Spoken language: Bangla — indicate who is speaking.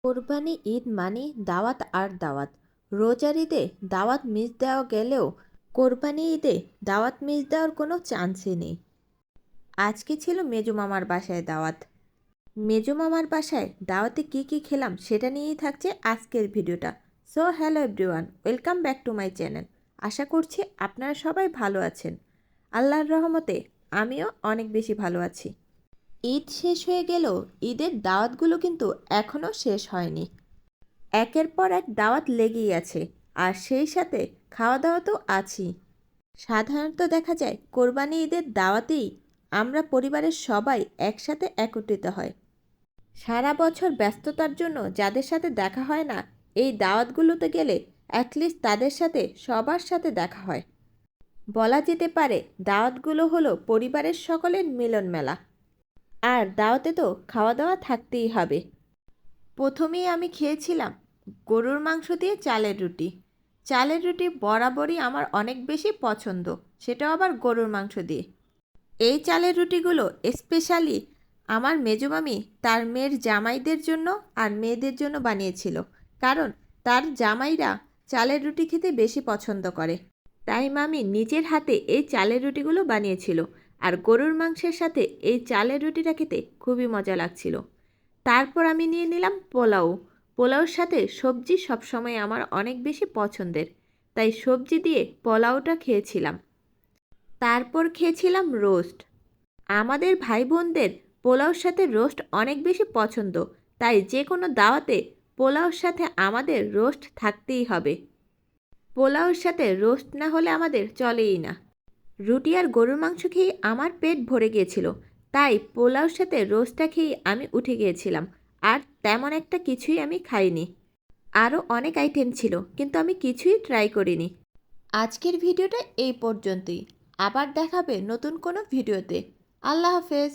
Speaker 1: কোরবানি ঈদ মানে দাওয়াত আর দাওয়াত। রোজার ঈদে দাওয়াত মিস দেওয়া গেলেও কোরবানি ঈদে দাওয়াত মিস দেওয়ার কোনো চান্সই নেই। আজকে ছিল মেজো মামার বাসায় দাওয়াত। মেজো মামার বাসায় দাওয়াতে কি কি খেলাম সেটা নিয়েই থাকছে আজকের ভিডিওটা। So hello everyone, welcome back to my channel. আশা করছি আপনারা সবাই ভালো আছেন। আল্লাহর রহমতে আমিও অনেক বেশি ভালো আছি। ঈদ শেষ হয়ে গেলেও ঈদের দাওয়াতগুলো কিন্তু এখনও শেষ হয়নি। একের পর এক দাওয়াত লেগেই আছে, আর সেই সাথে খাওয়া দাওয়া তো আছেই। সাধারণত দেখা যায় কোরবানি ঈদের দাওয়াতেই আমরা পরিবারের সবাই একসাথে একত্রিত হয়। সারা বছর ব্যস্ততার জন্য যাদের সাথে দেখা হয় না, এই দাওয়াতগুলোতে গেলে অ্যাটলিস্ট তাদের সাথে সবার সাথে দেখা হয়। বলা যেতে পারে দাওয়াতগুলো হলো পরিবারের সকলের মিলন মেলা। আর দাওয়াতে তো খাওয়া দাওয়া থাকতেই হবে। প্রথমেই আমি খেয়েছিলাম গরুর মাংস দিয়ে চালের রুটি। চালের রুটি বরাবরই আমার অনেক বেশি পছন্দ, সেটাও আবার গরুর মাংস দিয়ে। এই চালের রুটিগুলো স্পেশালি আমার মেজো মামি তার মেয়ের জামাইদের জন্য আর মেয়েদের জন্য বানিয়েছিল, কারণ তার জামাইরা চালের রুটি খেতে বেশি পছন্দ করে। তাই মামি নিজের হাতে এই চালের রুটিগুলো বানিয়েছিল, আর গরুর মাংসের সাথে এই চালের রুটিটা খেতে খুবই মজা লাগছিল। তারপর আমি নিয়ে নিলাম পোলাও। পোলাওর সাথে সবজি সবসময় আমার অনেক বেশি পছন্দের, তাই সবজি দিয়ে পোলাওটা খেয়েছিলাম। তারপর খেয়েছিলাম রোস্ট। আমাদের ভাই বোনদের পোলাওর সাথে রোস্ট অনেক বেশি পছন্দ, তাই যে কোনো দাওয়াতে পোলাওর সাথে আমাদের রোস্ট থাকতেই হবে। পোলাওর সাথে রোস্ট না হলে আমাদের চলেই না। রুটি আর গরুর মাংস খেয়ে আমার পেট ভরে গিয়েছিল, তাই পোলাওর সাথে রোস্টটা খেয়ে আমি উঠে গিয়েছিলাম। আর তেমন একটা কিছুই আমি খাইনি। আরও অনেক আইটেম ছিল, কিন্তু আমি কিছুই ট্রাই করিনি। আজকের ভিডিওটা এই পর্যন্তই। আবার দেখাবে নতুন কোনো ভিডিওতে। আল্লাহ হাফেজ।